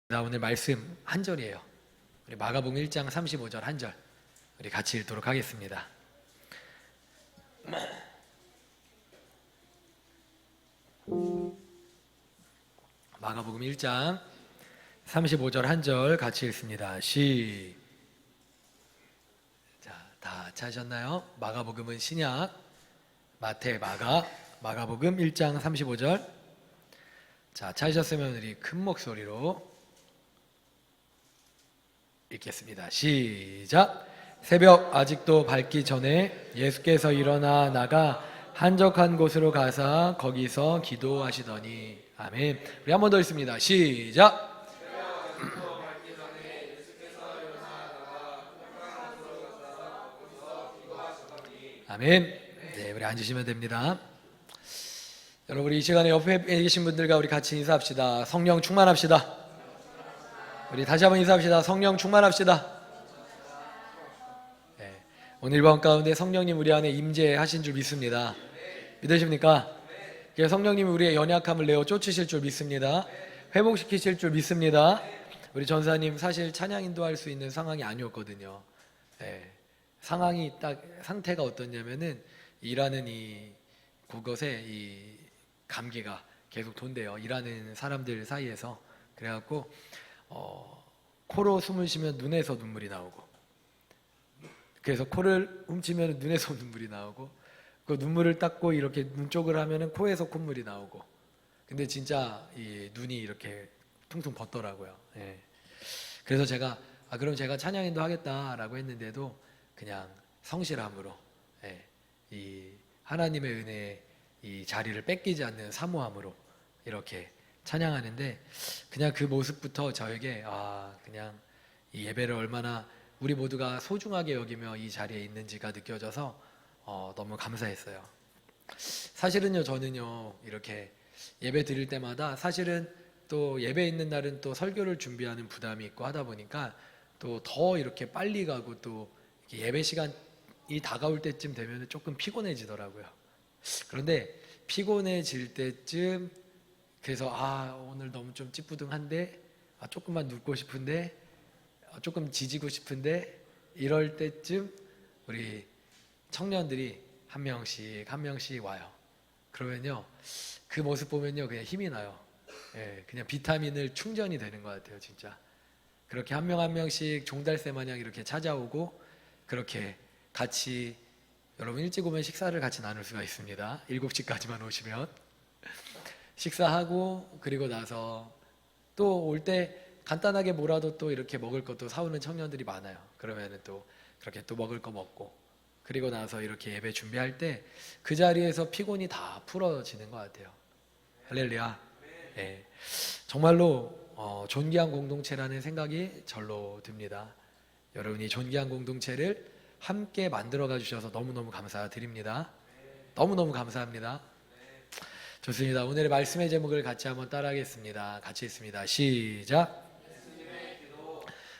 오늘 말씀 한 절이에요. 우리 마가복음 1장 35절 한 절 우리 같이 읽도록 하겠습니다. 마가복음 1장 35절 한 절 같이 읽습니다. 다 찾으셨나요? 마가복음은 신약, 마태, 마가복음 1장 35절. 찾으셨으면 우리 큰 목소리로 읽겠습니다. 시작. 새벽 아직도 밝기 전에 예수께서 일어나 나가 한적한 곳으로 가사 거기서 기도하시더니. 아멘. 우리 한 번 더 읽습니다. 시작. 아멘. 네, 우리 앉으시면 됩니다. 여러분, 우리 이 시간에 옆에 계신 분들과 우리 같이 인사합시다. 성령 충만합시다. 우리 다시 한번 인사합시다. 성령 충만합시다. 네, 오늘 밤 가운데 성령님 우리 안에 임재하신 줄 믿습니다. 믿으십니까? 성령님이 우리의 연약함을 내어 쫓으실 줄 믿습니다. 회복시키실 줄 믿습니다. 우리 전사님 사실 찬양 인도할 수 있는 상황이 아니었거든요. 네, 상황이 딱 상태가 어떻냐면은 일하는 그것에 이 감기가 계속 돈대요. 일하는 사람들 사이에서. 그래갖고 코로 숨을 쉬면 눈에서 눈물이 나오고, 그래서 코를 훔치면 눈에서 눈물이 나오고, 그 눈물을 닦고 이렇게 눈 쪽을 하면은 코에서 콧물이 나오고. 근데 진짜 이 눈이 이렇게 퉁퉁 붓더라고요. 예. 그래서 제가 그럼 제가 찬양인도 하겠다라고 했는데도 그냥 성실함으로, 예, 이 하나님의 은혜에 이 자리를 뺏기지 않는 사모함으로 이렇게 찬양하는데, 그냥 그 모습부터 저에게 그냥 이 예배를 얼마나 우리 모두가 소중하게 여기며 이 자리에 있는지가 느껴져서 너무 감사했어요. 사실은요, 저는요 이렇게 예배 드릴 때마다 사실은 또 예배 있는 날은 또 설교를 준비하는 부담이 있고 하다 보니까 또 더 이렇게 빨리 가고 또 예배 시간이 다가올 때쯤 되면 조금 피곤해지더라고요. 그런데 피곤해질 때쯤, 그래서 오늘 너무 좀 찌뿌둥한데, 조금만 눕고 싶은데, 조금 지지고 싶은데, 이럴 때쯤 우리 청년들이 한 명씩 와요. 그러면요 그 모습 보면요 그냥 힘이 나요. 예, 그냥 비타민을 충전이 되는 것 같아요. 진짜 그렇게 한 명씩 종달새 마냥 이렇게 찾아오고, 그렇게 같이 여러분 일찍 오면 식사를 같이 나눌 수가 있습니다. 7시까지만 오시면 식사하고, 그리고 나서 또 올 때 간단하게 뭐라도 또 이렇게 먹을 것도 사오는 청년들이 많아요. 그러면은 또 그렇게 또 먹을 거 먹고, 그리고 나서 이렇게 예배 준비할 때 그 자리에서 피곤이 다 풀어지는 것 같아요. 할렐루야. 네, 정말로 존귀한 공동체라는 생각이 절로 듭니다. 여러분이 존귀한 공동체를 함께 만들어가 주셔서 너무너무 감사드립니다. 너무너무 감사합니다. 좋습니다. 오늘의 말씀의 제목을 같이 한번 따라하겠습니다. 같이 읽습니다. 시작.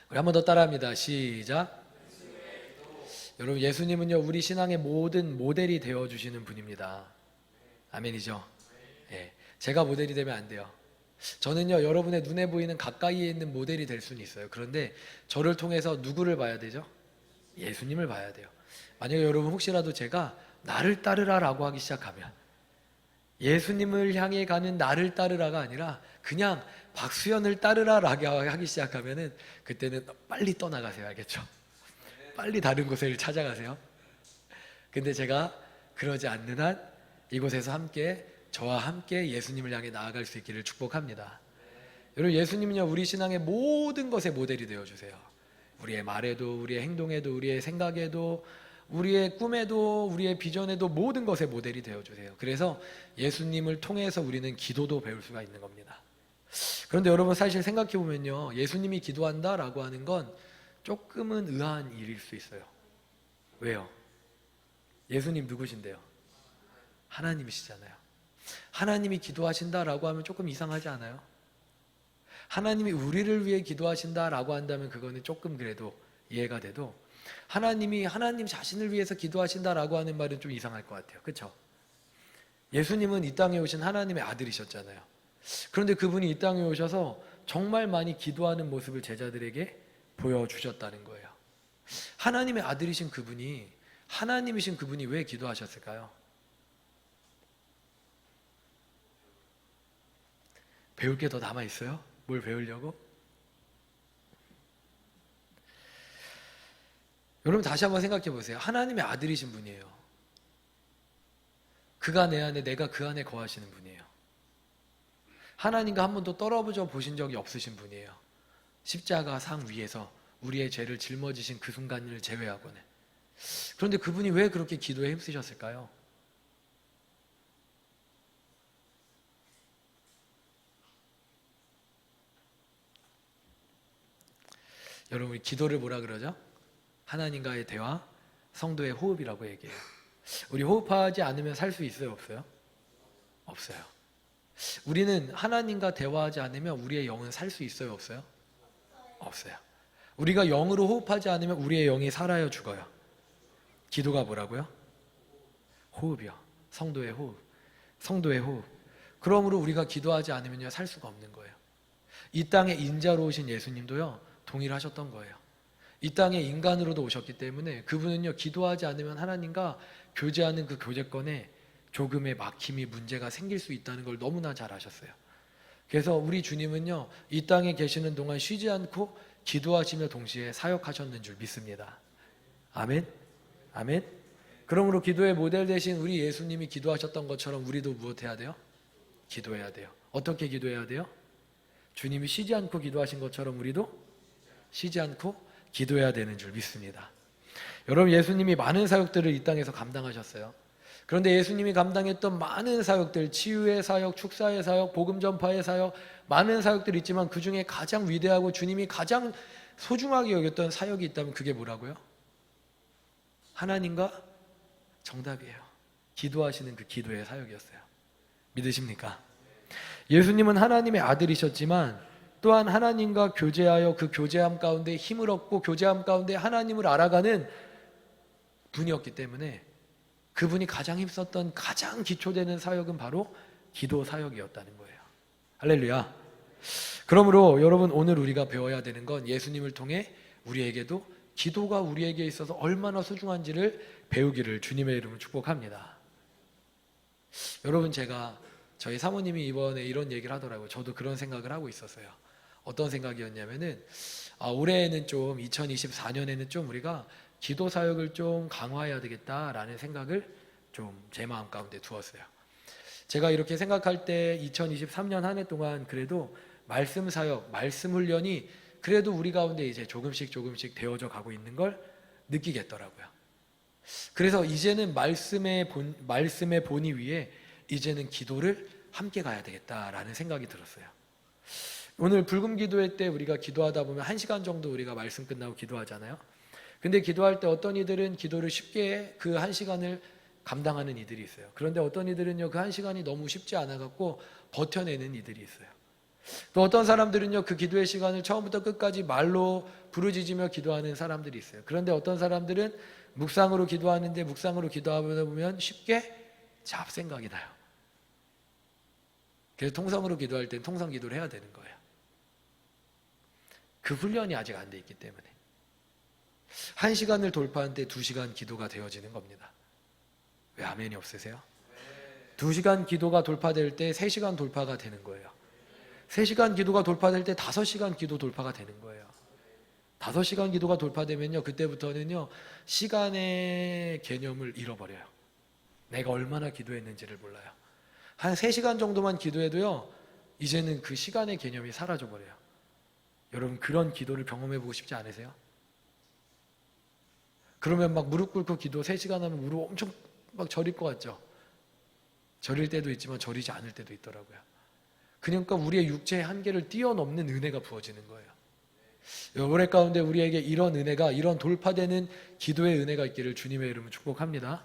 우리 한 번 더 따라합니다. 시작. 여러분, 예수님은요 우리 신앙의 모든 모델이 되어주시는 분입니다. 아멘이죠? 예, 제가 모델이 되면 안 돼요. 저는요 여러분의 눈에 보이는 가까이에 있는 모델이 될 수는 있어요. 그런데 저를 통해서 누구를 봐야 되죠? 예수님을 봐야 돼요. 만약에 여러분 혹시라도 제가 나를 따르라 라고 하기 시작하면, 예수님을 향해 가는 나를 따르라가 아니라 그냥 박수연을 따르라 라고 하기 시작하면은 그때는 빨리 떠나가세요. 알겠죠? 빨리 다른 곳을 찾아가세요. 근데 제가 그러지 않는 한 이곳에서 저와 함께 예수님을 향해 나아갈 수 있기를 축복합니다. 여러분, 예수님은요 우리 신앙의 모든 것의 모델이 되어주세요. 우리의 말에도, 우리의 행동에도, 우리의 생각에도, 우리의 꿈에도, 우리의 비전에도 모든 것의 모델이 되어주세요. 그래서 예수님을 통해서 우리는 기도도 배울 수가 있는 겁니다. 그런데 여러분, 사실 생각해보면요 예수님이 기도한다라고 하는 건 조금은 의아한 일일 수 있어요. 왜요? 예수님 누구신데요? 하나님이시잖아요. 하나님이 기도하신다라고 하면 조금 이상하지 않아요? 하나님이 우리를 위해 기도하신다라고 한다면 그거는 조금 그래도 이해가 돼도, 하나님이 하나님 자신을 위해서 기도하신다라고 하는 말은 좀 이상할 것 같아요. 그렇죠? 예수님은 이 땅에 오신 하나님의 아들이셨잖아요. 그런데 그분이 이 땅에 오셔서 정말 많이 기도하는 모습을 제자들에게 보여주셨다는 거예요. 하나님의 아들이신 그분이, 하나님이신 그분이 왜 기도하셨을까요? 배울 게 더 남아있어요? 뭘 배우려고? 여러분 다시 한번 생각해 보세요. 하나님의 아들이신 분이에요. 그가 내 안에, 내가 그 안에 거하시는 분이에요. 하나님과 한 번도 떨어져 보신 적이 없으신 분이에요. 십자가 상 위에서 우리의 죄를 짊어지신 그 순간을 제외하고는. 그런데 그분이 왜 그렇게 기도에 힘쓰셨을까요? 여러분, 우리 기도를 뭐라 그러죠? 하나님과의 대화, 성도의 호흡이라고 얘기해요. 우리 호흡하지 않으면 살 수 있어요, 없어요? 없어요. 우리는 하나님과 대화하지 않으면 우리의 영은 살 수 있어요, 없어요? 없어요. 우리가 영으로 호흡하지 않으면 우리의 영이 살아요, 죽어요? 기도가 뭐라고요? 호흡이요. 성도의 호흡. 성도의 호흡. 그러므로 우리가 기도하지 않으면요, 살 수가 없는 거예요. 이 땅에 인자로 오신 예수님도요, 동일하셨던 거예요. 이 땅에 인간으로도 오셨기 때문에 그분은요, 기도하지 않으면 하나님과 교제하는 그 교제권에 조금의 막힘이, 문제가 생길 수 있다는 걸 너무나 잘 아셨어요. 그래서 우리 주님은요, 이 땅에 계시는 동안 쉬지 않고 기도하시며 동시에 사역하셨는 줄 믿습니다. 아멘? 아멘? 그러므로 기도의 모델 되신 우리 예수님이 기도하셨던 것처럼 우리도 무엇해야 돼요? 기도해야 돼요. 어떻게 기도해야 돼요? 주님이 쉬지 않고 기도하신 것처럼 우리도 쉬지 않고 기도해야 되는 줄 믿습니다. 여러분, 예수님이 많은 사역들을 이 땅에서 감당하셨어요. 그런데 예수님이 감당했던 많은 사역들, 치유의 사역, 축사의 사역, 복음 전파의 사역, 많은 사역들이 있지만 그 중에 가장 위대하고 주님이 가장 소중하게 여겼던 사역이 있다면 그게 뭐라고요? 하나님과 정답이에요. 기도하시는 그 기도의 사역이었어요. 믿으십니까? 예수님은 하나님의 아들이셨지만 또한 하나님과 교제하여 그 교제함 가운데 힘을 얻고 교제함 가운데 하나님을 알아가는 분이었기 때문에 그분이 가장 힘썼던 가장 기초되는 사역은 바로 기도 사역이었다는 거예요. 할렐루야. 그러므로 여러분, 오늘 우리가 배워야 되는 건 예수님을 통해 우리에게도 기도가 우리에게 있어서 얼마나 소중한지를 배우기를 주님의 이름으로 축복합니다. 여러분, 제가 저희 사모님이 이번에 이런 얘기를 하더라고요. 저도 그런 생각을 하고 있었어요. 어떤 생각이었냐면은 올해에는 좀 2024년에는 좀 우리가 기도 사역을 좀 강화해야 되겠다라는 생각을 좀 제 마음 가운데 두었어요. 제가 이렇게 생각할 때 2023년 한 해 동안 그래도 말씀 사역, 말씀 훈련이 그래도 우리 가운데 이제 조금씩 되어져 가고 있는 걸 느끼겠더라고요. 그래서 이제는 말씀의 본의 위에 이제는 기도를 함께 가야 되겠다라는 생각이 들었어요. 오늘 불금 기도회 때 우리가 기도하다 보면 1시간 정도 우리가 말씀 끝나고 기도하잖아요. 근데 기도할 때 어떤 이들은 기도를 쉽게 그 1시간을 감당하는 이들이 있어요. 그런데 어떤 이들은요, 그 1시간이 너무 쉽지 않아갖고 버텨내는 이들이 있어요. 또 어떤 사람들은요, 그 기도의 시간을 처음부터 끝까지 말로 부르짖으며 기도하는 사람들이 있어요. 그런데 어떤 사람들은 묵상으로 기도하는데 묵상으로 기도하다 보면 쉽게 잡생각이 나요. 그래서 통성으로 기도할 땐 통성 기도를 해야 되는 거예요. 그 훈련이 아직 안 돼 있기 때문에 1시간을 돌파하는데 2시간 기도가 되어지는 겁니다. 왜 아멘이 없으세요? 2시간 기도가 돌파될 때 3시간 돌파가 되는 거예요. 3시간 기도가 돌파될 때 5시간 기도 돌파가 되는 거예요. 5시간 기도가 돌파되면요, 그때부터는요, 시간의 개념을 잃어버려요. 내가 얼마나 기도했는지를 몰라요. 한 3시간 정도만 기도해도요, 이제는 그 시간의 개념이 사라져버려요. 여러분, 그런 기도를 경험해보고 싶지 않으세요? 그러면 막 무릎 꿇고 기도 3시간 하면 무릎 엄청 막 저릴 것 같죠? 저릴 때도 있지만 저리지 않을 때도 있더라고요. 그러니까 우리의 육체의 한계를 뛰어넘는 은혜가 부어지는 거예요. 올해 가운데 우리에게 이런 은혜가, 이런 돌파되는 기도의 은혜가 있기를 주님의 이름으로 축복합니다.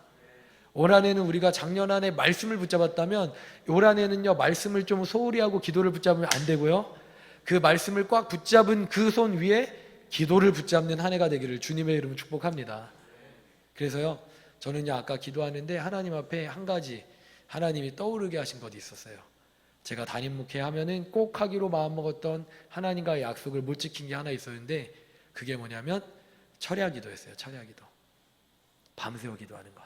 올 한해는 우리가 작년 한 해 말씀을 붙잡았다면 올 한해는요, 말씀을 좀 소홀히 하고 기도를 붙잡으면 안 되고요, 그 말씀을 꽉 붙잡은 그 손 위에 기도를 붙잡는 한 해가 되기를 주님의 이름으로 축복합니다. 그래서요, 저는요, 아까 기도하는데 하나님 앞에 한 가지 하나님이 떠오르게 하신 것이 있었어요. 제가 담임 목회하면은 꼭 하기로 마음먹었던 하나님과의 약속을 못 지킨 게 하나 있었는데, 그게 뭐냐면 철야 기도였어요. 철야 기도. 밤새워 기도하는 것.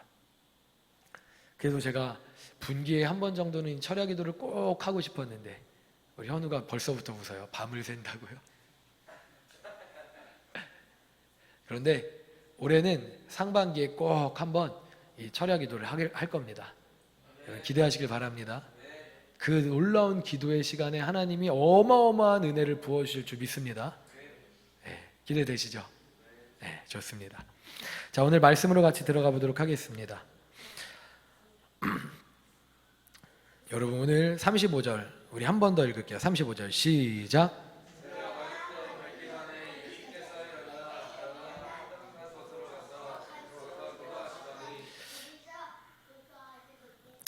그래서 제가 분기에 한 번 정도는 철야 기도를 꼭 하고 싶었는데, 우리 현우가 벌써부터 웃어요. 밤을 샌다고요. 그런데 올해는 상반기에 꼭 한번 이 철야 기도를 할 겁니다. 기대하시길 바랍니다. 그 놀라운 기도의 시간에 하나님이 어마어마한 은혜를 부어주실 줄 믿습니다. 네, 기대되시죠? 네, 좋습니다. 자, 오늘 말씀으로 같이 들어가 보도록 하겠습니다. 여러분, 오늘 35절 우리 한 번 더 읽을게요. 35절 시작.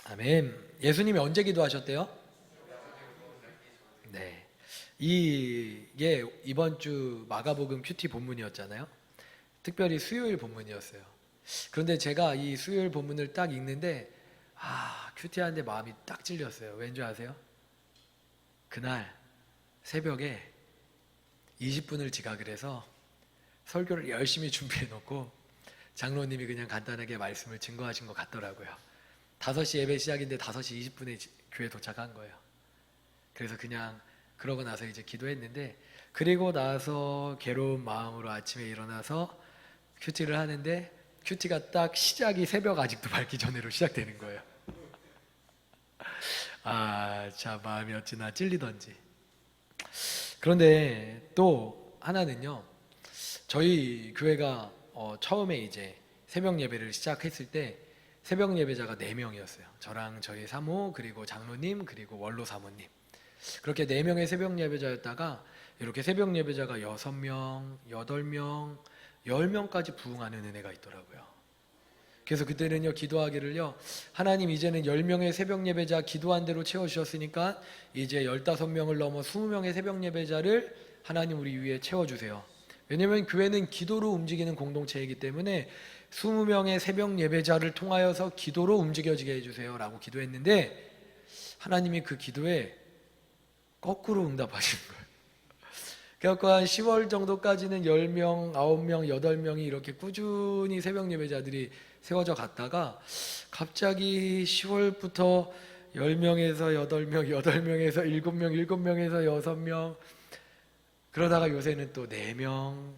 아멘. 예수님이 언제 기도하셨대요? 네. 이게 이번 주 마가복음 큐티 본문이었잖아요. 특별히 수요일 본문이었어요. 그런데 제가 이 수요일 본문을 딱 읽는데 큐티하는데 마음이 딱 찔렸어요. 왠지 아세요? 그날 새벽에 20분을 지각을 해서 설교를 열심히 준비해 놓고 장로님이 그냥 간단하게 말씀을 증거하신 것 같더라고요. 5시 예배 시작인데 5시 20분에 교회 도착한 거예요. 그래서 그냥 그러고 나서 이제 기도했는데, 그리고 나서 괴로운 마음으로 아침에 일어나서 큐티를 하는데, 큐티가 딱 시작이 새벽 아직도 밝기 전으로 시작되는 거예요. 참 마음이 어찌나 찔리던지. 그런데 또 하나는요, 저희 교회가 처음에 이제 새벽 예배를 시작했을 때 새벽 예배자가 4명이었어요. 저랑 저희 사모, 그리고 장로님, 그리고 원로 사모님. 그렇게 4명의 새벽 예배자였다가 이렇게 새벽 예배자가 6명, 8명, 10명까지 부흥하는 은혜가 있더라고요. 그래서 그때는요, 기도하기를요, 하나님 이제는 10명의 새벽 예배자 기도한 대로 채워주셨으니까 이제 15명을 넘어 20명의 새벽 예배자를 하나님 우리 위에 채워주세요. 왜냐하면 교회는 기도로 움직이는 공동체이기 때문에 20명의 새벽 예배자를 통하여서 기도로 움직여지게 해주세요 라고 기도했는데, 하나님이 그 기도에 거꾸로 응답하시는 거예요. 그래서 한 10월 정도까지는 10명, 9명, 8명이 이렇게 꾸준히 새벽 예배자들이 세워져 갔다가 갑자기 10월부터 10명에서 8명, 8명에서 7명, 7명에서 6명, 그러다가 요새는 또 4명,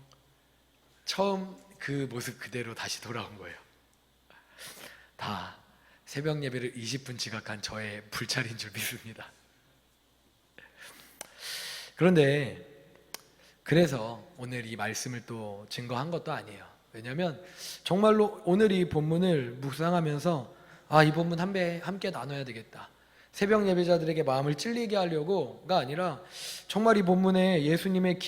처음 그 모습 그대로 다시 돌아온 거예요. 다 새벽 예배를 20분 지각한 저의 불찰인 줄 믿습니다. 그런데 그래서 오늘 이 말씀을 또 증거한 것도 아니에요. 왜냐하면 정말로 오늘 이 본문을 묵상하면서 이 본문 함께 나눠야 되겠다. 새벽 예배자들에게 마음을 찔리게 하려고가 아니라 정말 이 본문에 예수님의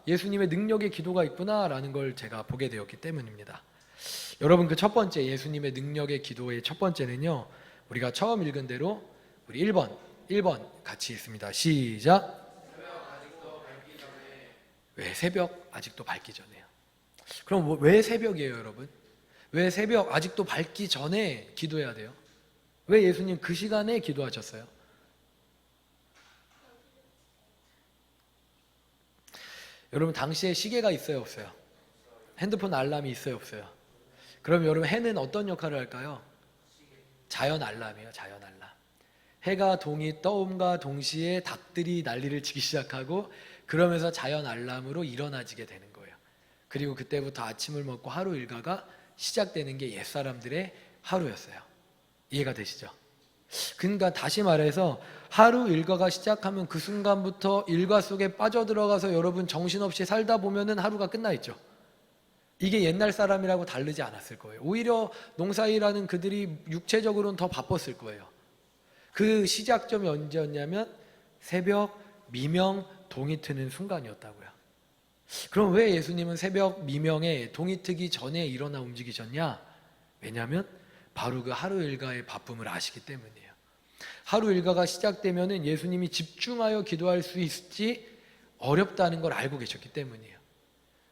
능력의 기도가 있구나라는 걸 제가 보게 되었기 때문입니다. 여러분, 그 첫 번째 예수님의 능력의 기도의 첫 번째는요, 우리가 처음 읽은 대로 우리 1번 같이 읽습니다. 시작. 왜 새벽 아직도 밝기 전에요? 그럼 왜 새벽이에요, 여러분? 왜 새벽 아직도 밝기 전에 기도해야 돼요? 왜 예수님 그 시간에 기도하셨어요? 여러분, 당시에 시계가 있어요, 없어요? 핸드폰 알람이 있어요, 없어요? 그럼 여러분, 해는 어떤 역할을 할까요? 자연 알람이에요, 자연 알람. 해가 동이 떠옴과 동시에 닭들이 난리를 치기 시작하고, 그러면서 자연 알람으로 일어나지게 되는 거예요. 그리고 그때부터 아침을 먹고 하루 일과가 시작되는 게 옛사람들의 하루였어요. 이해가 되시죠? 그러니까 다시 말해서 하루 일과가 시작하면 그 순간부터 일과 속에 빠져들어가서 여러분 정신없이 살다 보면은 하루가 끝나 있죠. 이게 옛날 사람이라고 다르지 않았을 거예요. 오히려 농사일하는 그들이 육체적으로는 더 바빴을 거예요. 그 시작점이 언제였냐면 새벽 미명 동이 트는 순간이었다고요. 그럼 왜 예수님은 새벽 미명에 동이 트기 전에 일어나 움직이셨냐? 왜냐하면 바로 그 하루 일과의 바쁨을 아시기 때문이에요. 하루 일과가 시작되면은 예수님이 집중하여 기도할 수 있을지 어렵다는 걸 알고 계셨기 때문이에요.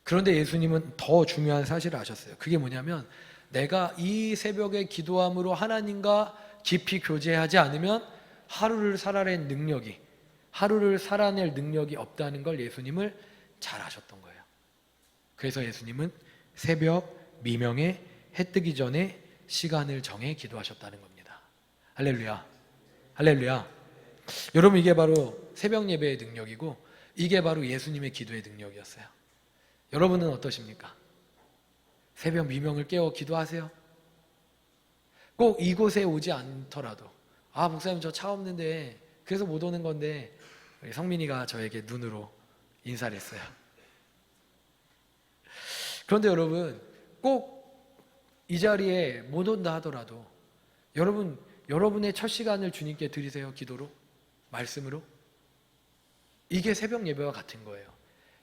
그런데 예수님은 더 중요한 사실을 아셨어요. 그게 뭐냐면 내가 이 새벽에 기도함으로 하나님과 깊이 교제하지 않으면 하루를 살아낼 능력이 없다는 걸 예수님을 잘 아셨던 거예요. 그래서 예수님은 새벽 미명에 해 뜨기 전에 시간을 정해 기도하셨다는 겁니다. 할렐루야. 할렐루야. 여러분, 이게 바로 새벽 예배의 능력이고 이게 바로 예수님의 기도의 능력이었어요. 여러분은 어떠십니까? 새벽 미명을 깨워 기도하세요? 꼭 이곳에 오지 않더라도, 목사님 저 차 없는데 그래서 못 오는 건데, 우리 성민이가 저에게 눈으로 인사를 했어요. 그런데 여러분, 꼭 이 자리에 못 온다 하더라도 여러분의 첫 시간을 주님께 드리세요. 기도로, 말씀으로. 이게 새벽 예배와 같은 거예요.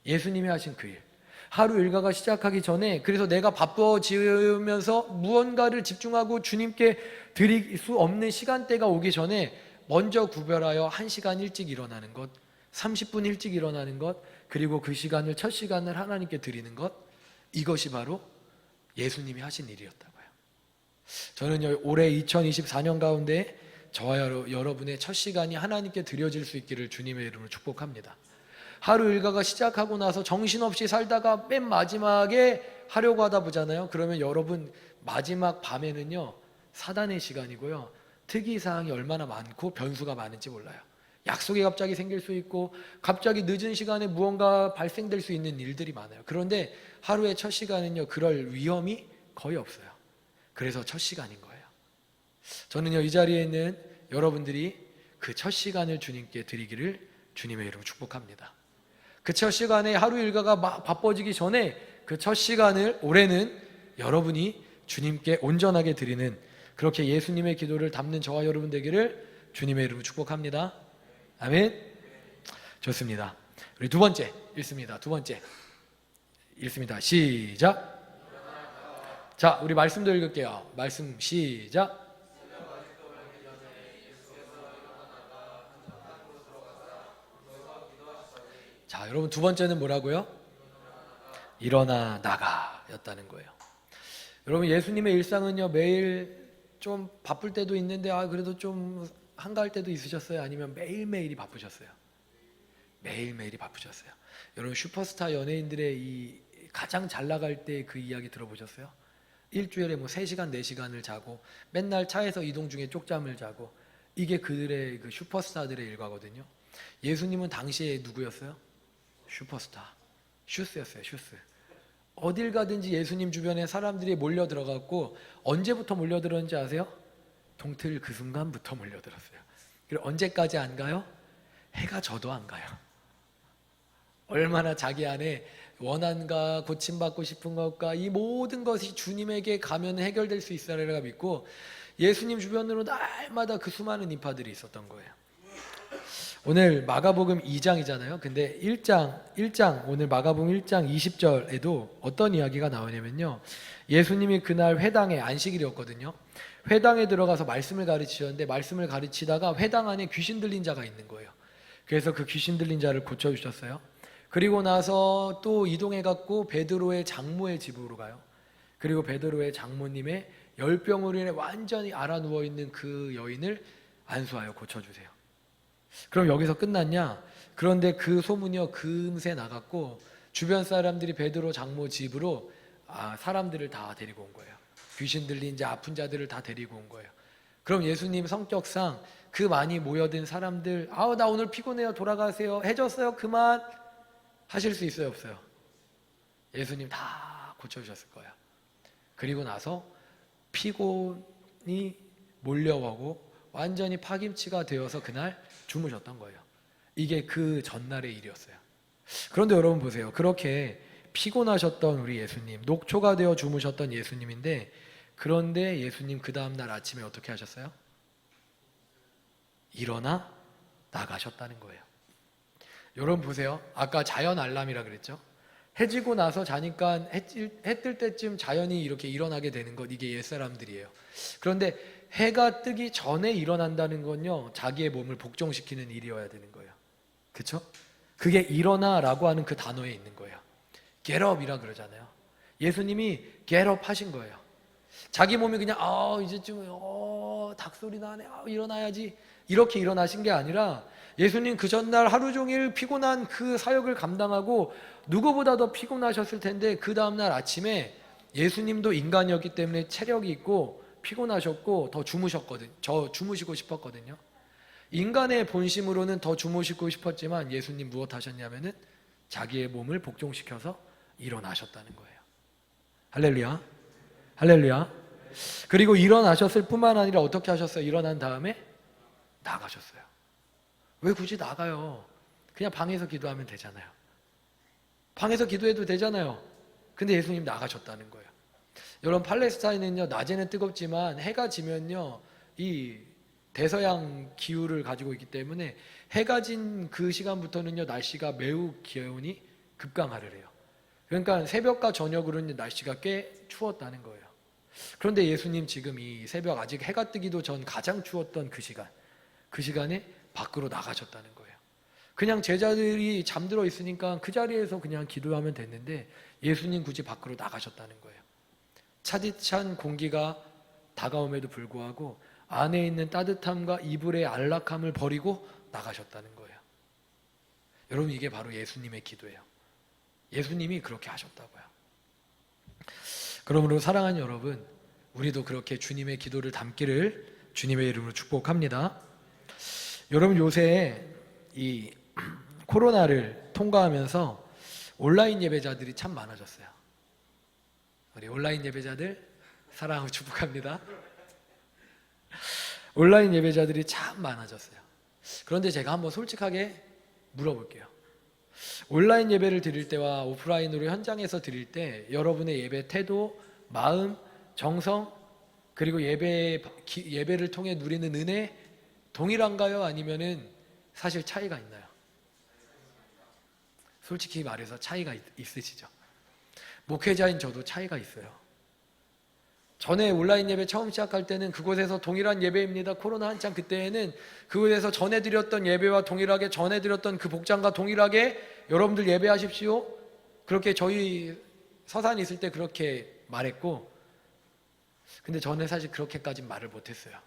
예수님이 하신 그 일, 하루 일과가 시작하기 전에, 그래서 내가 바빠지면서 무언가를 집중하고 주님께 드릴 수 없는 시간대가 오기 전에 먼저 구별하여 1시간 일찍 일어나는 것, 30분 일찍 일어나는 것, 그리고 그 시간을, 첫 시간을 하나님께 드리는 것, 이것이 바로 예수님이 하신 일이었다고요. 저는 올해 2024년 가운데 저와 여러분의 첫 시간이 하나님께 드려질 수 있기를 주님의 이름으로 축복합니다. 하루 일과가 시작하고 나서 정신없이 살다가 맨 마지막에 하려고 하다 보잖아요. 그러면 여러분, 마지막 밤에는요, 사단의 시간이고요, 특이사항이 얼마나 많고 변수가 많은지 몰라요. 약속이 갑자기 생길 수 있고 갑자기 늦은 시간에 무언가 발생될 수 있는 일들이 많아요. 그런데 하루의 첫 시간은요, 그럴 위험이 거의 없어요. 그래서 첫 시간인 거예요. 저는요, 이 자리에 있는 여러분들이 그 첫 시간을 주님께 드리기를 주님의 이름으로 축복합니다. 그 첫 시간에 하루 일과가 바빠지기 전에 그 첫 시간을 올해는 여러분이 주님께 온전하게 드리는, 그렇게 예수님의 기도를 담는 저와 여러분 되기를 주님의 이름으로 축복합니다. 아멘. 좋습니다. 우리 두 번째 읽습니다. 두 번째 읽습니다. 시작. 자, 우리 말씀도 읽을게요. 말씀 시작. 자, 여러분, 두 번째는 뭐라고요? 일어나 나가 였다는 거예요. 여러분, 예수님의 일상은요, 매일 좀 바쁠 때도 있는데 그래도 좀 한가할 때도 있으셨어요? 아니면 매일매일이 바쁘셨어요? 매일매일이 바쁘셨어요. 여러분, 슈퍼스타 연예인들의 이 가장 잘 나갈 때 그 이야기 들어보셨어요? 일주일에 3시간, 4시간을 자고 맨날 차에서 이동 중에 쪽잠을 자고, 이게 그들의, 그 슈퍼스타들의 일과거든요. 예수님은 당시에 누구였어요? 슈퍼스타, 슈스였어요. 슈스. 어딜 가든지 예수님 주변에 사람들이 몰려 들어갔고, 언제부터 몰려 들었는지 아세요? 동틀 그 순간부터 몰려 들었어요. 그리고 언제까지 안 가요? 해가 져도 안 가요. 얼마나 자기 안에 원한과 고침받고 싶은 것과 이 모든 것이 주님에게 가면 해결될 수 있으리라 믿고 예수님 주변으로 날마다 그 수많은 인파들이 있었던 거예요. 오늘 마가복음 2장이잖아요. 근데 1장 오늘 마가복음 1장 20절에도 어떤 이야기가 나오냐면요, 예수님이 그날 회당에, 안식일이었거든요, 회당에 들어가서 말씀을 가르치셨는데, 말씀을 가르치다가 회당 안에 귀신 들린 자가 있는 거예요. 그래서 그 귀신 들린 자를 고쳐주셨어요. 그리고 나서 또 이동해갖고 베드로의 장모의 집으로 가요. 그리고 베드로의 장모님의 열병으로 인해 완전히 알아 누워있는 그 여인을 안수하여 고쳐주세요. 그럼 여기서 끝났냐? 그런데 그 소문이요, 금세 나갔고 주변 사람들이 베드로 장모 집으로 사람들을 다 데리고 온 거예요. 귀신 들린 자, 아픈 자들을 다 데리고 온 거예요. 그럼 예수님 성격상 그 많이 모여든 사람들, 나 오늘 피곤해요, 돌아가세요, 해줬어요, 그만 하실 수 있어요, 없어요? 예수님 다 고쳐주셨을 거예요. 그리고 나서 피곤이 몰려오고 완전히 파김치가 되어서 그날 주무셨던 거예요. 이게 그 전날의 일이었어요. 그런데 여러분 보세요. 그렇게 피곤하셨던 우리 예수님, 녹초가 되어 주무셨던 예수님인데, 그런데 예수님 그 다음날 아침에 어떻게 하셨어요? 일어나 나가셨다는 거예요. 여러분 보세요. 아까 자연 알람이라 그랬죠? 해지고 나서 자니까 해 뜰 때쯤 자연이 이렇게 일어나게 되는 것, 이게 옛사람들이에요. 그런데 해가 뜨기 전에 일어난다는 건요, 자기의 몸을 복종시키는 일이어야 되는 거예요. 그렇죠? 그게 일어나라고 하는 그 단어에 있는 거예요. get up이라 그러잖아요. 예수님이 get up 하신 거예요. 자기 몸이 그냥 이제쯤 닭소리 나네, 일어나야지, 이렇게 일어나신 게 아니라 예수님 그 전날 하루 종일 피곤한 그 사역을 감당하고 누구보다 더 피곤하셨을 텐데 그 다음날 아침에 예수님도 인간이었기 때문에 체력이 있고 피곤하셨고 더 주무시고 싶었거든요. 인간의 본심으로는 더 주무시고 싶었지만 예수님 무엇 하셨냐면은 자기의 몸을 복종시켜서 일어나셨다는 거예요. 할렐루야. 할렐루야. 그리고 일어나셨을 뿐만 아니라 어떻게 하셨어요? 일어난 다음에 나가셨어요. 왜 굳이 나가요? 그냥 방에서 기도하면 되잖아요. 방에서 기도해도 되잖아요. 근데 예수님 나가셨다는 거예요. 여러분, 팔레스타인은요, 낮에는 뜨겁지만 해가 지면요, 이 대서양 기후를 가지고 있기 때문에 해가 진 그 시간부터는요, 날씨가 매우 기온이 급강하르래요. 그러니까 새벽과 저녁으로는 날씨가 꽤 추웠다는 거예요. 그런데 예수님 지금 이 새벽 아직 해가 뜨기도 전 가장 추웠던 그 시간에 밖으로 나가셨다는 거예요. 그냥 제자들이 잠들어 있으니까 그 자리에서 그냥 기도하면 됐는데 예수님 굳이 밖으로 나가셨다는 거예요. 차디찬 공기가 다가옴에도 불구하고 안에 있는 따뜻함과 이불의 안락함을 버리고 나가셨다는 거예요. 여러분, 이게 바로 예수님의 기도예요. 예수님이 그렇게 하셨다고요. 그러므로 사랑하는 여러분, 우리도 그렇게 주님의 기도를 담기를 주님의 이름으로 축복합니다. 여러분, 요새 이 코로나를 통과하면서 온라인 예배자들이 참 많아졌어요. 우리 온라인 예배자들 사랑하고 축복합니다. 온라인 예배자들이 참 많아졌어요. 그런데 제가 한번 솔직하게 물어볼게요. 온라인 예배를 드릴 때와 오프라인으로 현장에서 드릴 때 여러분의 예배 태도, 마음, 정성, 그리고 예배를 통해 누리는 은혜 동일한가요? 아니면은 사실 차이가 있나요? 솔직히 말해서 차이가 있으시죠? 목회자인 저도 차이가 있어요. 전에 온라인 예배 처음 시작할 때는 그곳에서 동일한 예배입니다. 코로나 한창 그때에는 그곳에서 전해드렸던 예배와 동일하게 전해드렸던 그 복장과 동일하게 여러분들 예배하십시오. 그렇게 저희 서산에 있을 때 그렇게 말했고, 근데 저는 사실 그렇게까지는 말을 못했어요.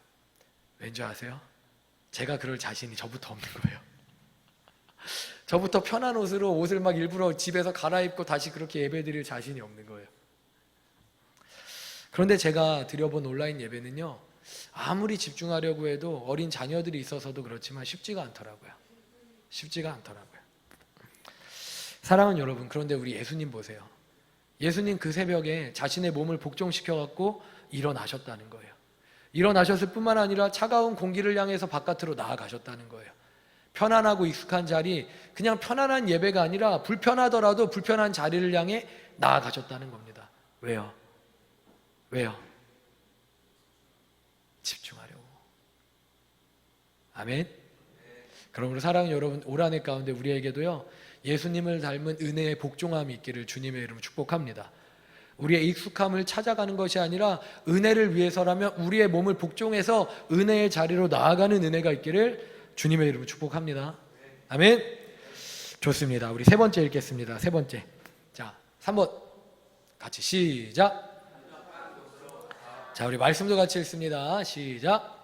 왠지 아세요? 제가 그럴 자신이 저부터 없는 거예요. 저부터 편한 옷을 막 일부러 집에서 갈아입고 다시 그렇게 예배드릴 자신이 없는 거예요. 그런데 제가 드려본 온라인 예배는요, 아무리 집중하려고 해도 어린 자녀들이 있어서도 그렇지만 쉽지가 않더라고요. 쉽지가 않더라고요. 사랑하는 여러분, 그런데 우리 예수님 보세요. 예수님 그 새벽에 자신의 몸을 복종시켜갖고 일어나셨다는 거예요. 일어나셨을 뿐만 아니라 차가운 공기를 향해서 바깥으로 나아가셨다는 거예요. 편안하고 익숙한 자리, 그냥 편안한 예배가 아니라 불편하더라도 불편한 자리를 향해 나아가셨다는 겁니다. 왜요? 왜요? 집중하려고. 아멘. 그러므로 사랑하는 여러분, 올 한 해 가운데 우리에게도요, 예수님을 닮은 은혜의 복종함이 있기를 주님의 이름으로 축복합니다. 우리의 익숙함을 찾아가는 것이 아니라 은혜를 위해서라면 우리의 몸을 복종해서 은혜의 자리로 나아가는 은혜가 있기를 주님의 이름으로 축복합니다. 아멘. 좋습니다. 우리 세 번째 읽겠습니다. 세 번째. 자, 3번 같이 시작. 자, 우리 말씀도 같이 읽습니다. 시작.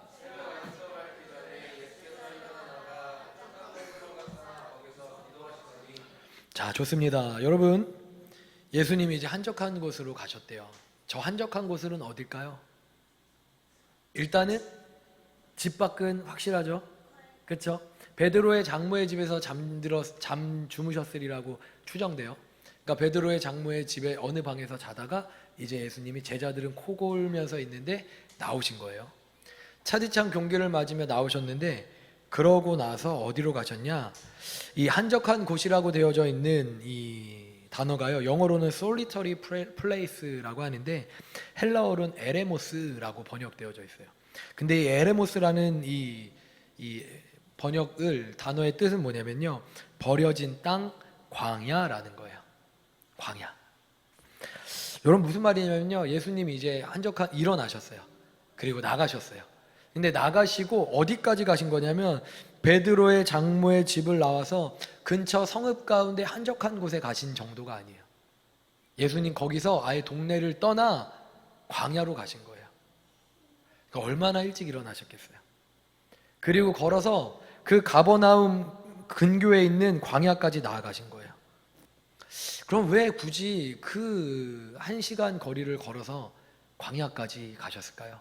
자, 좋습니다. 여러분, 예수님이 이제 한적한 곳으로 가셨대요. 저 한적한 곳은 어딜까요? 일단은 집 밖은 확실하죠. 그렇죠? 베드로의 장모의 집에서 주무셨으리라고 추정돼요. 그러니까 베드로의 장모의 집에 어느 방에서 자다가 이제 예수님이 제자들은 코 골면서 있는데 나오신 거예요. 차디찬 경계를 맞으며 나오셨는데, 그러고 나서 어디로 가셨냐? 이 한적한 곳이라고 되어져 있는 이 단어가요, 영어로는 solitary place라고 하는데 헬라어로는 에레모스라고 번역되어져 있어요. 근데 이 에레모스라는 이 단어의 뜻은 뭐냐면요, 버려진 땅, 광야라는 거예요. 광야. 여러분, 무슨 말이냐면요, 예수님이 이제 일어나셨어요. 그리고 나가셨어요. 근데 나가시고 어디까지 가신 거냐면 베드로의 장모의 집을 나와서 근처 성읍 가운데 한적한 곳에 가신 정도가 아니에요. 예수님 거기서 아예 동네를 떠나 광야로 가신 거예요. 그러니까 얼마나 일찍 일어나셨겠어요. 그리고 걸어서 그 가버나움 근교에 있는 광야까지 나아가신 거예요. 그럼 왜 굳이 그 1시간 거리를 걸어서 광야까지 가셨을까요?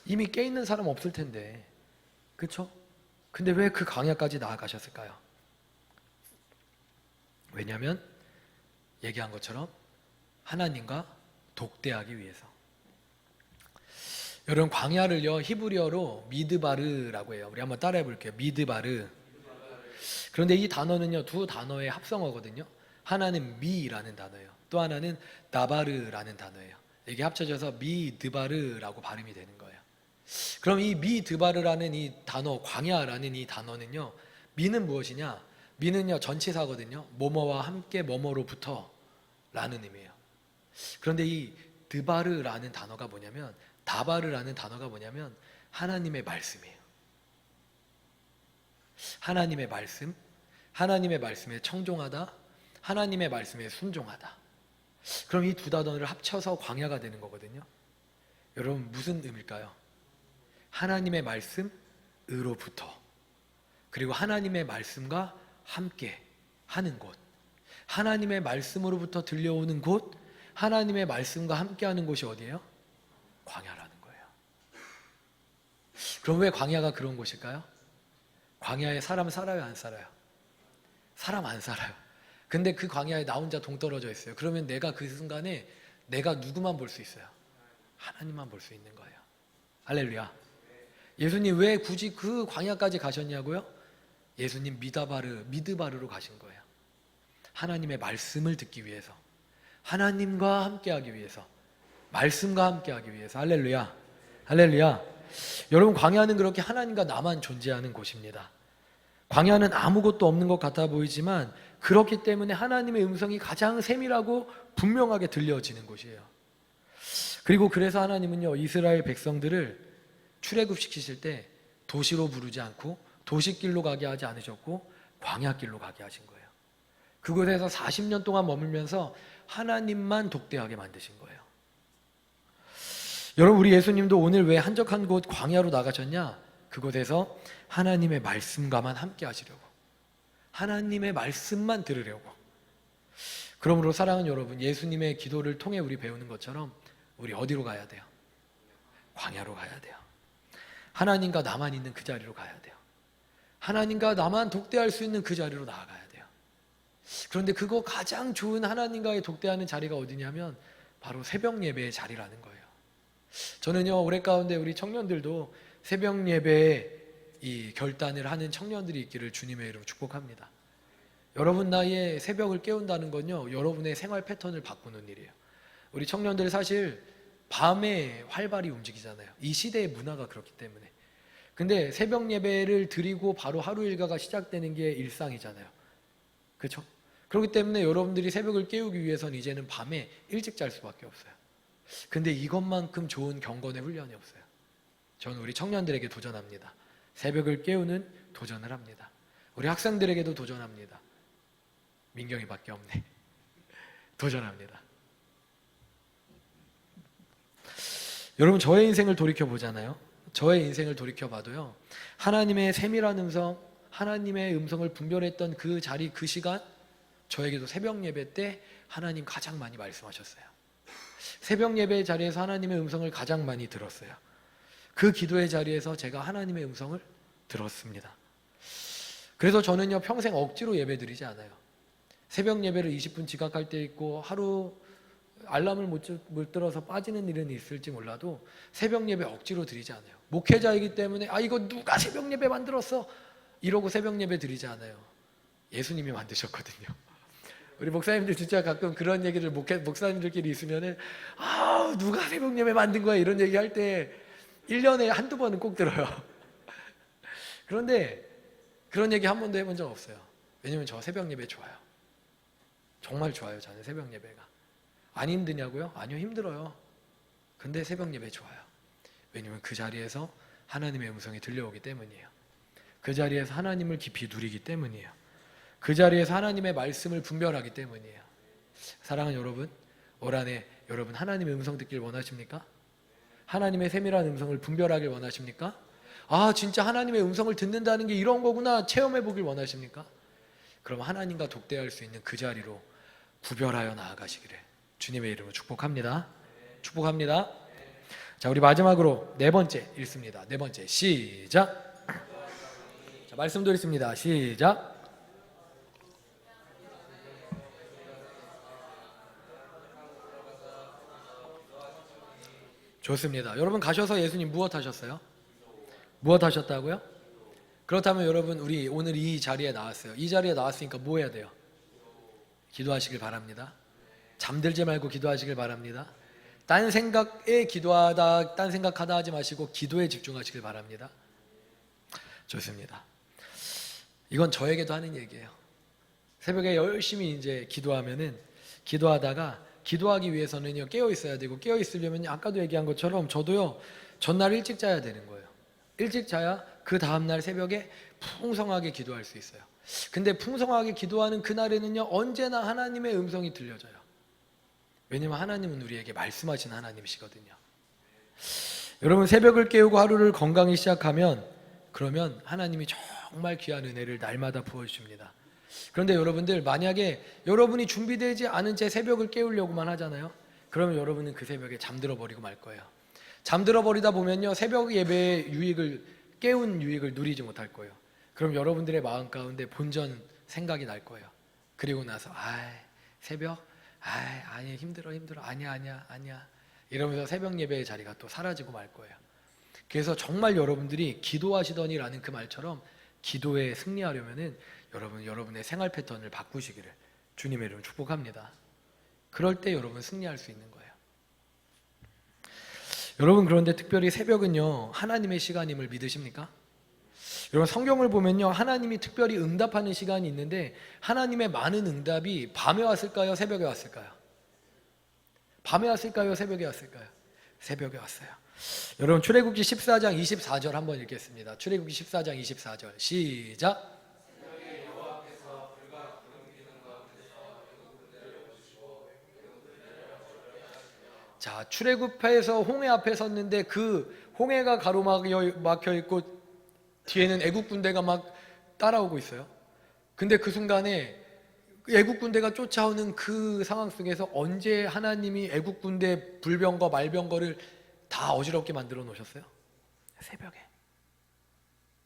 이미 깨 있는 사람 없을 텐데, 그렇죠? 근데 왜 그 광야까지 나아가셨을까요? 왜냐하면 얘기한 것처럼 하나님과 독대하기 위해서. 여러분, 광야를요 히브리어로 미드바르라고 해요. 우리 한번 따라해 볼게요. 미드바르. 그런데 이 단어는요 두 단어의 합성어거든요. 하나는 미라는 단어예요. 또 하나는 나바르라는 단어예요. 이게 합쳐져서 미드바르라고 발음이 되는 거예요. 그럼 이 미드바르라는 이 단어, 광야라는 이 단어는요, 미는 무엇이냐? 미는요 전치사거든요. 뭐뭐와 함께 뭐뭐로부터 라는 의미예요. 그런데 이 드바르라는 단어가 뭐냐면, 다바르라는 단어가 뭐냐면 하나님의 말씀이에요. 하나님의 말씀, 하나님의 말씀에 청종하다, 하나님의 말씀에 순종하다. 그럼 이 두 단어를 합쳐서 광야가 되는 거거든요. 여러분, 무슨 의미일까요? 하나님의 말씀으로부터, 그리고 하나님의 말씀과 함께 하는 곳, 하나님의 말씀으로부터 들려오는 곳, 하나님의 말씀과 함께 하는 곳이 어디예요? 광야라는 거예요. 그럼 왜 광야가 그런 곳일까요? 광야에 사람 살아요, 안 살아요? 사람 안 살아요. 근데 그 광야에 나 혼자 동떨어져 있어요. 그러면 내가 그 순간에 내가 누구만 볼 수 있어요? 하나님만 볼 수 있는 거예요. 할렐루야. 예수님 왜 굳이 그 광야까지 가셨냐고요? 예수님 미드바르로 가신 거예요. 하나님의 말씀을 듣기 위해서, 하나님과 함께하기 위해서, 말씀과 함께하기 위해서. 할렐루야. 할렐루야. 여러분, 광야는 그렇게 하나님과 나만 존재하는 곳입니다. 광야는 아무것도 없는 것 같아 보이지만 그렇기 때문에 하나님의 음성이 가장 세밀하고 분명하게 들려지는 곳이에요. 그리고 그래서 하나님은요 이스라엘 백성들을 출애굽시키실 때 도시로 부르지 않고 도시길로 가게 하지 않으셨고 광야길로 가게 하신 거예요. 그곳에서 40년 동안 머물면서 하나님만 독대하게 만드신 거예요. 여러분, 우리 예수님도 오늘 왜 한적한 곳 광야로 나가셨냐? 그곳에서 하나님의 말씀과만 함께 하시려고, 하나님의 말씀만 들으려고. 그러므로 사랑하는 여러분, 예수님의 기도를 통해 우리 배우는 것처럼 우리 어디로 가야 돼요? 광야로 가야 돼요. 하나님과 나만 있는 그 자리로 가야 돼요. 하나님과 나만 독대할 수 있는 그 자리로 나아가야 돼요. 그런데 그거 가장 좋은 하나님과의 독대하는 자리가 어디냐면 바로 새벽 예배의 자리라는 거예요. 저는요 올해 가운데 우리 청년들도 새벽 예배에 이 결단을 하는 청년들이 있기를 주님의 이름으로 축복합니다. 여러분 나이에 새벽을 깨운다는 건요 여러분의 생활 패턴을 바꾸는 일이에요. 우리 청년들 사실 밤에 활발히 움직이잖아요. 이 시대의 문화가 그렇기 때문에. 근데 새벽 예배를 드리고 바로 하루 일과가 시작되는 게 일상이잖아요. 그렇죠? 그렇기 때문에 여러분들이 새벽을 깨우기 위해서는 이제는 밤에 일찍 잘 수밖에 없어요. 근데 이것만큼 좋은 경건의 훈련이 없어요. 저는 우리 청년들에게 도전합니다. 새벽을 깨우는 도전을 합니다. 우리 학생들에게도 도전합니다. 민경이밖에 없네. 도전합니다. 여러분, 저의 인생을 돌이켜보잖아요. 저의 인생을 돌이켜봐도요 하나님의 세밀한 음성, 하나님의 음성을 분별했던 그 자리, 그 시간, 저에게도 새벽 예배 때 하나님 가장 많이 말씀하셨어요. 새벽 예배의 자리에서 하나님의 음성을 가장 많이 들었어요. 그 기도의 자리에서 제가 하나님의 음성을 들었습니다. 그래서 저는요 평생 억지로 예배 드리지 않아요. 새벽 예배를 20분 지각할 때 있고 하루 알람을 못 들어서 빠지는 일은 있을지 몰라도 새벽 예배 억지로 드리지 않아요. 목회자이기 때문에 이거 누가 새벽 예배 만들었어? 이러고 새벽 예배 드리지 않아요. 예수님이 만드셨거든요. 우리 목사님들 진짜 가끔 그런 얘기를 목사님들끼리 있으면은 누가 새벽 예배 만든 거야 이런 얘기 할 때 1년에 한두 번은 꼭 들어요. 그런데 그런 얘기 한 번도 해본 적 없어요. 왜냐면 저 새벽 예배 좋아요. 정말 좋아요. 저는 새벽 예배가. 안 힘드냐고요? 아니요, 힘들어요. 근데 새벽 예배 좋아요. 왜냐면 그 자리에서 하나님의 음성이 들려오기 때문이에요. 그 자리에서 하나님을 깊이 누리기 때문이에요. 그 자리에서 하나님의 말씀을 분별하기 때문이에요. 사랑하는 여러분, 올 한해 여러분 하나님의 음성 듣길 원하십니까? 하나님의 세밀한 음성을 분별하길 원하십니까? 아, 진짜 하나님의 음성을 듣는다는 게 이런 거구나 체험해 보길 원하십니까? 그럼 하나님과 독대할 수 있는 그 자리로 구별하여 나아가시기를 주님의 이름으로 축복합니다. 축복합니다. 자, 우리 마지막으로 네 번째 읽습니다. 네 번째 시작. 자, 말씀도 읽습니다. 시작. 좋습니다. 여러분 가셔서 예수님 무엇 하셨어요? 무엇 하셨다고요? 그렇다면 여러분 우리 오늘 이 자리에 나왔어요. 이 자리에 나왔으니까 뭐 해야 돼요? 기도하시길 바랍니다. 잠들지 말고 기도하시길 바랍니다. 딴 생각에 기도하다, 딴 생각하다 하지 마시고 기도에 집중하시길 바랍니다. 좋습니다. 이건 저에게도 하는 얘기예요. 새벽에 열심히 이제 기도하다가 기도하기 위해서는요 깨어 있어야 되고, 깨어 있으려면 아까도 얘기한 것처럼 저도요 전날 일찍 자야 되는 거예요. 일찍 자야 그 다음날 새벽에 풍성하게 기도할 수 있어요. 근데 풍성하게 기도하는 그날에는요 언제나 하나님의 음성이 들려져요. 왜냐면 하나님은 우리에게 말씀하신 하나님이시거든요. 여러분 새벽을 깨우고 하루를 건강히 시작하면 그러면 하나님이 정말 귀한 은혜를 날마다 부어주십니다. 그런데 여러분들 만약에 여러분이 준비되지 않은 채 새벽을 깨우려고만 하잖아요. 그러면 여러분은 그 새벽에 잠들어 버리고 말 거예요. 잠들어 버리다 보면요 새벽 예배의 깨운 유익을 누리지 못할 거예요. 그럼 여러분들의 마음 가운데 본전 생각이 날 거예요. 그리고 나서 새벽? 아니 힘들어 아니야 이러면서 새벽 예배의 자리가 또 사라지고 말 거예요. 그래서 정말 여러분들이 기도하시더니 라는 그 말처럼 기도에 승리하려면은 여러분의 생활 패턴을 바꾸시기를 주님의 이름으로 축복합니다. 그럴 때 여러분 승리할 수 있는 거예요. 여러분 그런데 특별히 새벽은요 하나님의 시간임을 믿으십니까? 여러분 성경을 보면요 하나님이 특별히 응답하는 시간이 있는데 하나님의 많은 응답이 밤에 왔을까요? 새벽에 왔을까요? 밤에 왔을까요? 새벽에 왔을까요? 새벽에 왔어요. 여러분 출애굽기 14장 24절 한번 읽겠습니다. 출애굽기 14장 24절 시작. 자, 출애굽해서 홍해 앞에 섰는데 그 홍해가 가로막혀 있고 뒤에는 애국 군대가 막 따라오고 있어요. 근데 그 순간에 애국 군대가 쫓아오는 그 상황 속에서 언제 하나님이 애국 군대 불병거 말병거를 다 어지럽게 만들어 놓으셨어요? 새벽에.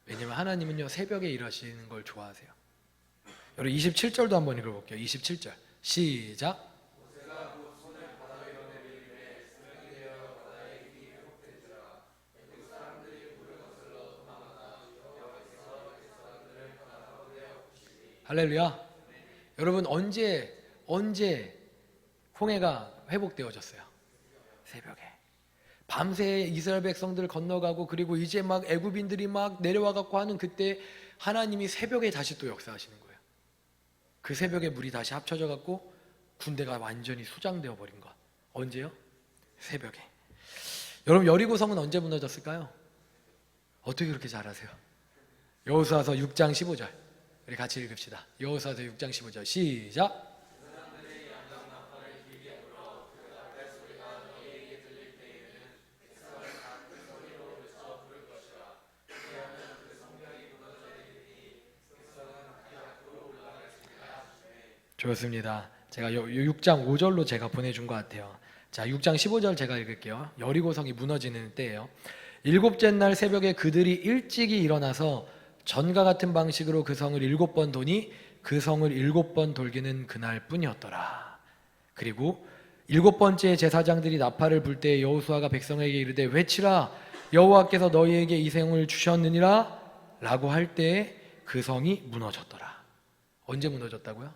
왜냐면 하나님은요 새벽에 일하시는 걸 좋아하세요. 여러분 27절도 한번 읽어볼게요. 27절 시작. 할렐루야. 여러분 언제 홍해가 회복되어졌어요? 새벽에. 밤새 이스라엘 백성들 건너가고 그리고 이제 막 애굽인들이 막 내려와 갖고 하는 그때 하나님이 새벽에 다시 또 역사하시는 거예요. 그 새벽에 물이 다시 합쳐져 갖고 군대가 완전히 수장되어 버린 것. 언제요? 새벽에. 여러분 여리고성은 언제 무너졌을까요? 어떻게 그렇게 잘 아세요? 여호수아서 6장 15절 우리 같이 읽읍시다. 여호수아서 6장 15절 시작. 좋습니다. 제가 6장 5절로 제가 보내준 것 같아요. 자, 6장 15절 제가 읽을게요. 여리고성이 무너지는 때예요. 일곱째 날 새벽에 그들이 일찍이 일어나서 전과 같은 방식으로 그 성을 7번 도니 그 성을 7번 돌기는 그날 뿐이었더라. 그리고 7번째 제사장들이 나팔을 불 때 여호수아가 백성에게 이르되 외치라 여호와께서 너희에게 이 성을 주셨느니라 라고 할 때에 그 성이 무너졌더라. 언제 무너졌다고요?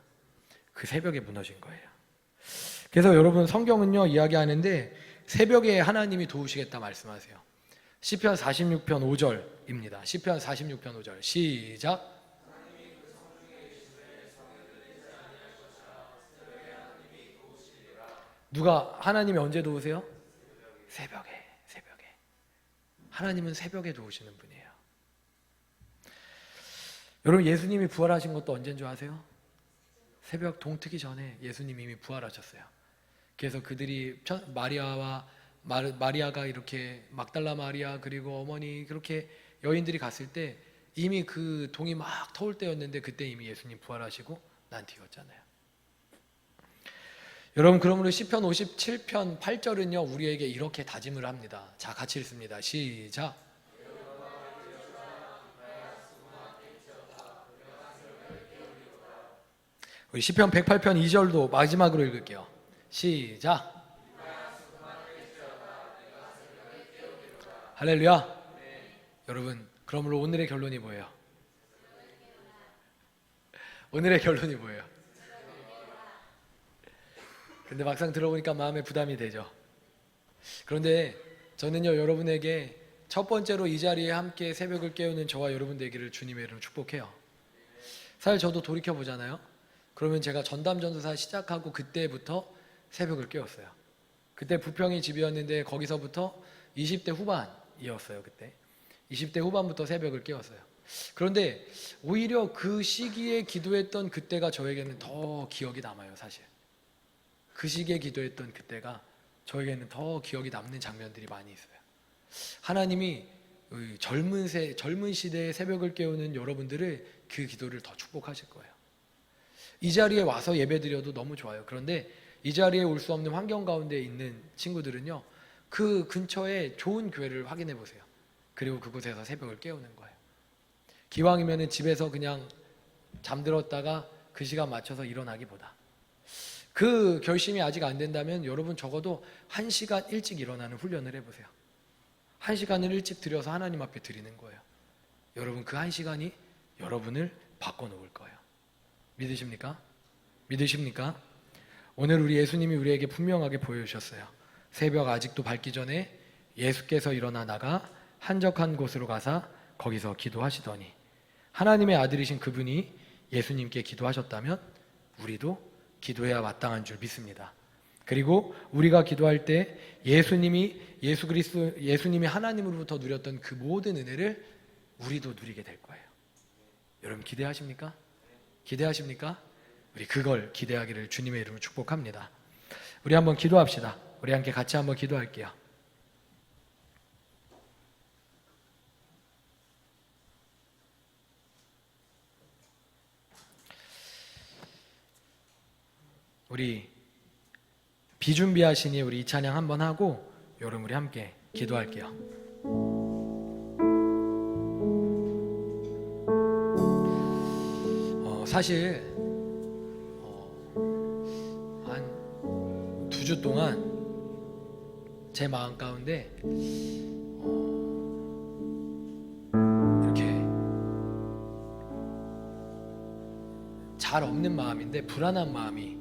그 새벽에 무너진 거예요. 그래서 여러분 성경은요 이야기하는데 새벽에 하나님이 도우시겠다 말씀하세요. 시편 46편 5절입니다. 시편 46편 5절 시작. 누가 하나님이 언제 도우세요? 새벽에. 하나님은 새벽에 도우시는 분이에요. 여러분 예수님이 부활하신 것도 언제인 줄 아세요? 새벽 동트기 전에 예수님이 이미 부활하셨어요. 그래서 그들이 마리아와 마리아가 이렇게 막달라 마리아 그리고 어머니 그렇게 여인들이 갔을 때 이미 그 동이 막 터올 때였는데 그때 이미 예수님 부활하시고 난 뒤였잖아요. 여러분, 그러므로 시편 57편 8절은요 우리에게 이렇게 다짐을 합니다. 자, 같이 읽습니다. 시작. 우리 시편 108편 2절도 마지막으로 읽을게요. 시작. 할렐루야. 여러분, 그러므로 오늘의 결론이 뭐예요? 오늘의 결론이 뭐예요? 근데 막상 들어보니까 마음에 부담이 되죠. 그런데 저는요 여러분에게 첫 번째로 이 자리에 함께 새벽을 깨우는 저와 여러분 되기를 주님의 이름으로 축복해요. 사실 저도 돌이켜보잖아요. 그러면 제가 전담전도사 시작하고 그때부터 새벽을 깨웠어요. 그때 부평이 집이었는데 거기서부터 20대 후반이었어요. 그때 20대 후반부터 새벽을 깨웠어요. 그런데 오히려 그 시기에 기도했던 그때가 저에게는 더 기억이 남아요. 사실 그 시기에 기도했던 그때가 저에게는 더 기억이 남는 장면들이 많이 있어요. 하나님이 젊은 시대에 새벽을 깨우는 여러분들을 그 기도를 더 축복하실 거예요. 이 자리에 와서 예배드려도 너무 좋아요. 그런데 이 자리에 올 수 없는 환경 가운데 있는 친구들은요 그 근처에 좋은 교회를 확인해 보세요. 그리고 그곳에서 새벽을 깨우는 거예요. 기왕이면 집에서 그냥 잠들었다가 그 시간 맞춰서 일어나기보다 그 결심이 아직 안 된다면 여러분 적어도 1시간 일찍 일어나는 훈련을 해보세요. 1시간을 일찍 들여서 하나님 앞에 드리는 거예요. 여러분 그 1시간이 여러분을 바꿔놓을 거예요. 믿으십니까? 믿으십니까? 오늘 우리 예수님이 우리에게 분명하게 보여주셨어요. 새벽 아직도 밝기 전에 예수께서 일어나 나가 한적한 곳으로 가사 거기서 기도하시더니 하나님의 아들이신 그분이 예수님께 기도하셨다면 우리도 기도해야 마땅한 줄 믿습니다. 그리고 우리가 기도할 때 예수님이 하나님으로부터 누렸던 그 모든 은혜를 우리도 누리게 될 거예요. 여러분 기대하십니까? 기대하십니까? 우리 그걸 기대하기를 주님의 이름으로 축복합니다. 우리 한번 기도합시다. 우리 함께 같이 한번 기도할게요. 우리 비준비하시니 우리 이 찬양 한번 하고 여러분 우리 함께 기도할게요. 사실 한 2주 동안 제 마음 가운데 이렇게 잘 없는 마음인데 불안한 마음이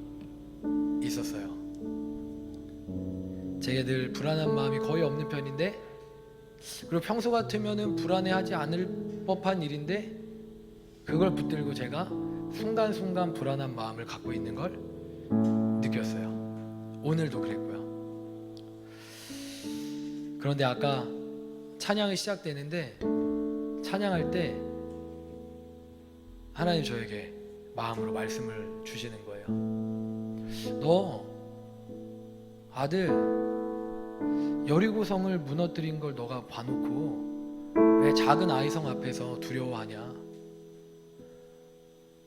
있었어요. 제게 늘 불안한 마음이 거의 없는 편인데 그리고 평소 같으면은 불안해하지 않을 법한 일인데 그걸 붙들고 제가 순간순간 불안한 마음을 갖고 있는 걸 느꼈어요. 오늘도 그랬고요. 그런데 아까 찬양이 시작되는데 찬양할 때 하나님 저에게 마음으로 말씀을 주시는 거예요. 너 아들 여리고성을 무너뜨린 걸 너가 봐놓고 왜 작은 아이성 앞에서 두려워하냐?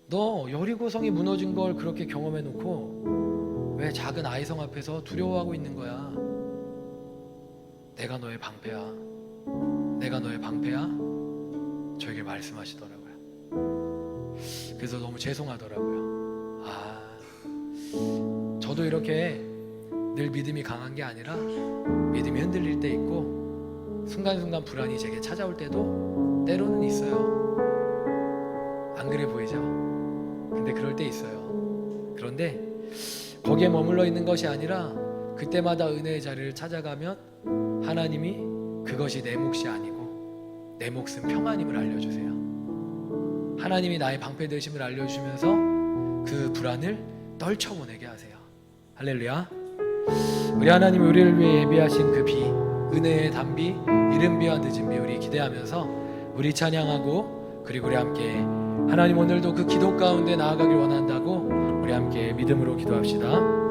너 여리고성이 무너진 걸 그렇게 경험해놓고 왜 작은 아이성 앞에서 두려워하고 있는 거야? 내가 너의 방패야. 내가 너의 방패야. 저에게 말씀하시더라고요. 그래서 너무 죄송하더라고요. 저도 이렇게 늘 믿음이 강한 게 아니라 믿음이 흔들릴 때 있고 순간순간 불안이 제게 찾아올 때도 때로는 있어요. 안 그래 보이죠? 근데 그럴 때 있어요. 그런데 거기에 머물러 있는 것이 아니라 그때마다 은혜의 자리를 찾아가면 하나님이 그것이 내 몫이 아니고 내 몫은 평안임을 알려주세요. 하나님이 나의 방패 되심을 알려주시면서 그 불안을 떨쳐보내게 하세요. 할렐루야. 우리 하나님이 우리를 위해 예비하신 그 비, 은혜의 단비, 이른 비와 늦은 비 우리 기대하면서 우리 찬양하고 그리고 우리 함께 하나님 오늘도 그 기도 가운데 나아가길 원한다고 우리 함께 믿음으로 기도합시다.